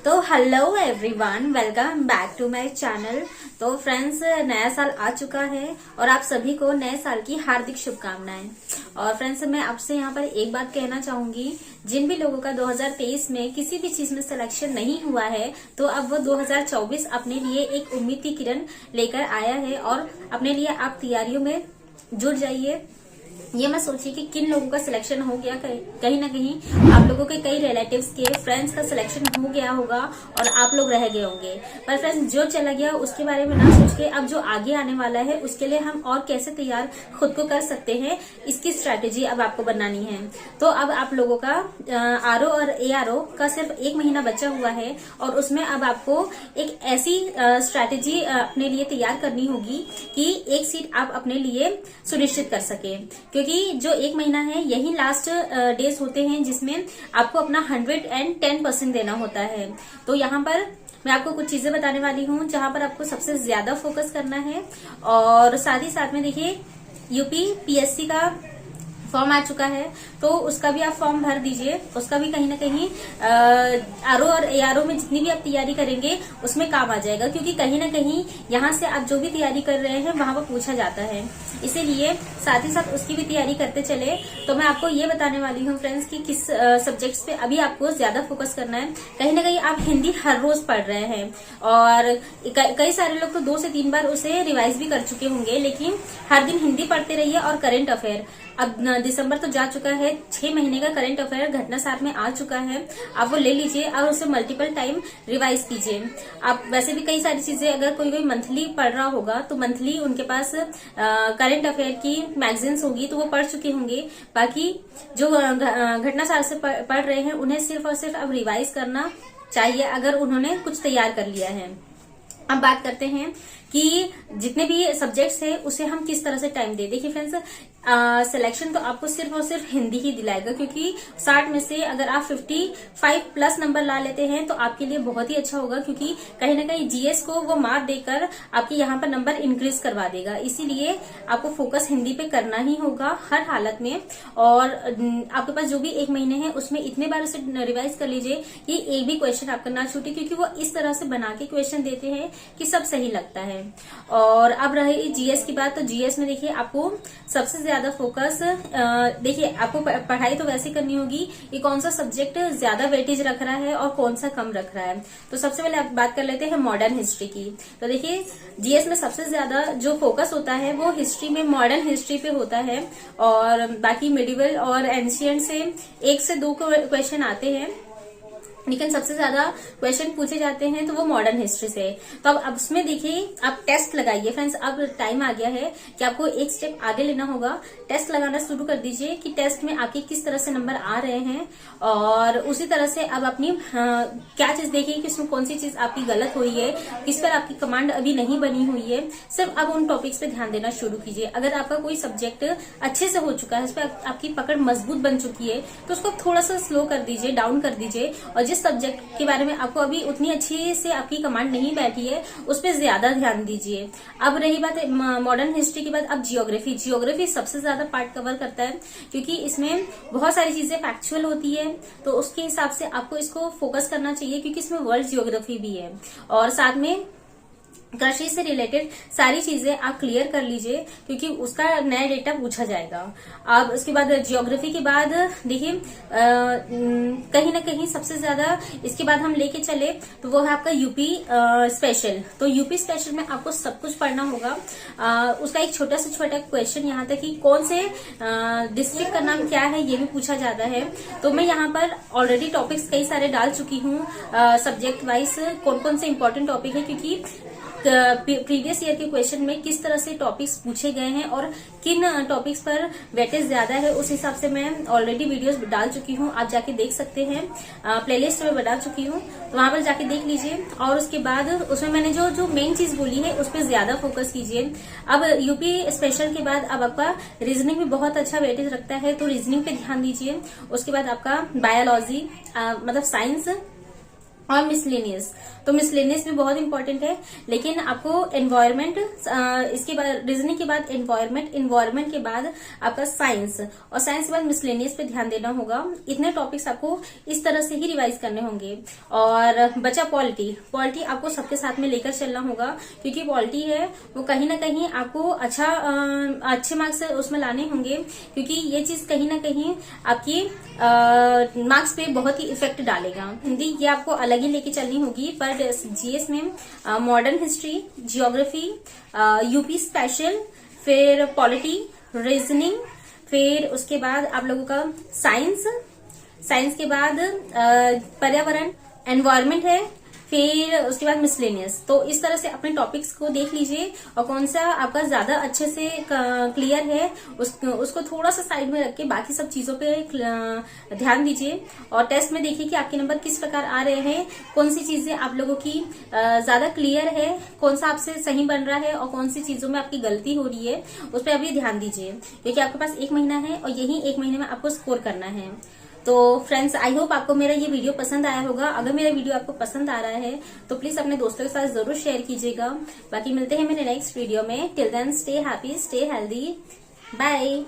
तो hello everyone, welcome back to my channel. तो friends, नया साल आ चुका है और आप सभी को नए साल की हार्दिक शुभकामनाएं। और फ्रेंड्स, मैं आपसे यहाँ पर एक बात कहना चाहूंगी, जिन भी लोगों का 2023 में किसी भी चीज में सिलेक्शन नहीं हुआ है तो अब वो 2024 अपने लिए एक उम्मीद की किरण लेकर आया है और अपने लिए आप तैयारियों में जुट जाइए। ये मत सोचिए कि किन लोगों का सिलेक्शन हो गया, कहीं ना कहीं आप लोगों के कई रिलेटिव्स के फ्रेंड्स का सिलेक्शन हो गया होगा और आप लोग रह गए होंगे। पर फ्रेंड्स, जो चला गया उसके बारे में ना सोच के अब जो आगे आने वाला है उसके लिए हम और कैसे तैयार खुद को कर सकते हैं, इसकी स्ट्रैटेजी अब आपको बनानी है। तो अब आप लोगों का आरओ और एआरओ का सिर्फ 1 महीना बचा हुआ है और उसमें अब आपको एक ऐसी स्ट्रैटेजी अपने लिए तैयार करनी होगी कि एक सीट आप अपने लिए सुनिश्चित कर सके, क्योंकि जो 1 महीना है यही लास्ट डेज होते हैं जिसमें आपको अपना 110% देना होता है। तो यहाँ पर मैं आपको कुछ चीजें बताने वाली हूँ जहाँ पर आपको सबसे ज्यादा फोकस करना है। और साथ ही साथ में देखिए, यूपी पीएससी का फॉर्म आ चुका है तो उसका भी आप फॉर्म भर दीजिए। उसका भी कहीं ना कहीं आरओ और एआरओ में जितनी भी आप तैयारी करेंगे उसमें काम आ जाएगा, क्योंकि कहीं ना कहीं यहाँ से आप जो भी तैयारी कर रहे हैं वहां पर पूछा जाता है। इसीलिए साथ ही साथ उसकी भी तैयारी करते चले। तो मैं आपको ये बताने वाली हूँ फ्रेंड्स कि किस सब्जेक्ट्स पे अभी आपको ज्यादा फोकस करना है। कहीं ना कहीं आप हिंदी हर रोज पढ़ रहे हैं और कई सारे लोग तो 2 से 3 बार उसे रिवाइज भी कर चुके होंगे, लेकिन हर दिन हिंदी पढ़ते रहिए। और करंट अफेयर, अब दिसंबर तो जा चुका है, 6 महीने का करंट अफेयर घटना सार में आ चुका है, आप वो ले लीजिए और उसे मल्टीपल टाइम रिवाइज कीजिए। आप वैसे भी कई सारी चीजें, अगर कोई मंथली पढ़ रहा होगा तो मंथली उनके पास करंट अफेयर की मैगजीन्स होगी तो वो पढ़ चुके होंगे। बाकी जो घटना सार से पढ़ रहे हैं उन्हें सिर्फ और सिर्फ अब रिवाइज करना चाहिए, अगर उन्होंने कुछ तैयार कर लिया है। अब बात करते हैं कि जितने भी सब्जेक्ट्स है उसे हम किस तरह से टाइम दे। देखिए फ्रेंड्स, सिलेक्शन तो आपको सिर्फ और सिर्फ हिंदी ही दिलाएगा, क्योंकि 60 में से अगर आप 55 प्लस नंबर ला लेते हैं तो आपके लिए बहुत ही अच्छा होगा, क्योंकि कहीं ना कहीं जीएस को वो मार्क देकर आपके यहाँ पर नंबर इंक्रीज करवा देगा। इसीलिए आपको फोकस हिंदी पे करना ही होगा हर हालत में। और आपके पास जो भी 1 महीने हैं उसमें इतने बार उसे रिवाइज कर लीजिए कि एक भी क्वेश्चन आपका ना छूटे, क्योंकि वो इस तरह से बना के क्वेश्चन देते हैं कि सब सही लगता है। और अब रही जीएस की बात, तो जीएस में देखिए आपको सबसे ज्यादा फोकस, देखिए आपको पढ़ाई तो वैसे करनी होगी कि कौन सा सब्जेक्ट ज्यादा वेटेज रख रहा है और कौन सा कम रख रहा है। तो सबसे पहले आप बात कर लेते हैं मॉडर्न हिस्ट्री की। तो देखिए, जीएस में सबसे ज्यादा जो फोकस होता है वो हिस्ट्री में, मॉडर्न हिस्ट्री पे होता है। और बाकी मिडिवल और एंशियंट से 1 से 2 क्वेश्चन आते हैं, लेकिन सबसे ज्यादा क्वेश्चन पूछे जाते हैं तो वो मॉडर्न हिस्ट्री से। तो अब उसमें देखिए, आप टेस्ट लगाइए फ्रेंड्स। अब टाइम आ गया है कि आपको एक स्टेप आगे लेना होगा। टेस्ट लगाना शुरू कर दीजिए कि टेस्ट में आपके किस तरह से नंबर आ रहे हैं, और उसी तरह से अब अपनी क्या चीज देखिए कि उसमें कौन सी चीज आपकी गलत हुई है, किस पर आपकी कमांड अभी नहीं बनी हुई है। सिर्फ अब उन टॉपिक्स पे ध्यान देना शुरू कीजिए। अगर आपका कोई सब्जेक्ट अच्छे से हो चुका है, उस पर आपकी पकड़ मजबूत बन चुकी है, तो उसको थोड़ा सा स्लो कर दीजिए, डाउन कर दीजिए। और जिस सब्जेक्ट के बारे में आपको अभी उतनी अच्छी से आपकी कमांड नहीं बैठी है उस पर ज्यादा ध्यान दीजिए। अब रही बात मॉडर्न हिस्ट्री के बाद अब जियोग्राफी सबसे ज्यादा पार्ट कवर करता है, क्योंकि इसमें बहुत सारी चीजें फैक्चुअल होती है। तो उसके हिसाब से आपको इसको फोकस करना चाहिए, क्योंकि इसमें वर्ल्ड जियोग्राफी भी है। और साथ में कृषि से रिलेटेड सारी चीजें आप क्लियर कर लीजिए, क्योंकि उसका नया डेटा पूछा जाएगा। अब उसके बाद जियोग्राफी के बाद देखिए, कहीं ना कहीं सबसे ज्यादा इसके बाद हम लेके चले तो वो है आपका यूपी स्पेशल। तो यूपी स्पेशल में आपको सब कुछ पढ़ना होगा। उसका एक छोटा से छोटा क्वेश्चन यहाँ तक कि कौन से डिस्ट्रिक्ट का नाम क्या है ये भी पूछा जाता है। तो मैं यहाँ पर ऑलरेडी टॉपिक्स कई सारे डाल चुकी हूँ, सब्जेक्ट वाइज कौन कौन से इंपॉर्टेंट टॉपिक है, क्योंकि प्रीवियस ईयर के क्वेश्चन में किस तरह से टॉपिक्स पूछे गए हैं और किन टॉपिक्स पर वेटेज ज्यादा है, उस हिसाब से मैं ऑलरेडी वीडियोस डाल चुकी हूँ। आप जाके देख सकते हैं, प्लेलिस्ट में बना चुकी हूँ, तो वहां पर जाके देख लीजिए। और उसके बाद उसमें मैंने जो मेन चीज बोली है उस पर ज्यादा फोकस कीजिए। अब यूपी स्पेशल के बाद अब आपका रीजनिंग भी बहुत अच्छा वेटेज रखता है, तो रीजनिंग पे ध्यान दीजिए। उसके बाद आपका बायोलॉजी, मतलब साइंस, और मिसलेनियस। तो मिसलेनियस भी बहुत इंपॉर्टेंट है, लेकिन आपको एनवायरमेंट, इसके बाद रीजनिंग के बाद एनवायरमेंट के बाद आपका साइंस, और साइंस के बाद मिसलेनियस पे ध्यान देना होगा। इतने टॉपिक्स आपको इस तरह से ही रिवाइज करने होंगे। और बचा पॉलिटी आपको सबके साथ में लेकर चलना होगा, क्योंकि पॉलिटी है वो कहीं ना कहीं आपको अच्छे मार्क्स उसमें लाने होंगे, क्योंकि ये चीज कहीं ना कहीं आपकी मार्क्स पे बहुत ही इफेक्ट डालेगा। हिंदी ये आपको अलग ही लेके चलनी होगी, पर जीएस में modern history, geography, UP special, फिर पॉलिटी, रीजनिंग, फिर उसके बाद आप लोगों का साइंस के बाद पर्यावरण, एनवायरमेंट है, फिर उसके बाद मिसलेनियस। तो इस तरह से अपने टॉपिक्स को देख लीजिए, और कौन सा आपका ज्यादा अच्छे से क्लियर है उसको थोड़ा सा साइड में रख के बाकी सब चीजों पे ध्यान दीजिए। और टेस्ट में देखिए कि आपके नंबर किस प्रकार आ रहे हैं, कौन सी चीजें आप लोगों की ज्यादा क्लियर है, कौन सा आपसे सही बन रहा है, और कौन सी चीजों में आपकी गलती हो रही है, उस पर अभी ध्यान दीजिए, क्योंकि आपके पास 1 महीना है और यही 1 महीने में आपको स्कोर करना है। तो फ्रेंड्स, आई होप आपको मेरा ये वीडियो पसंद आया होगा। अगर मेरा वीडियो आपको पसंद आ रहा है तो प्लीज अपने दोस्तों के साथ जरूर शेयर कीजिएगा। बाकी मिलते हैं मेरे नेक्स्ट वीडियो में। Till then stay happy, stay healthy, bye.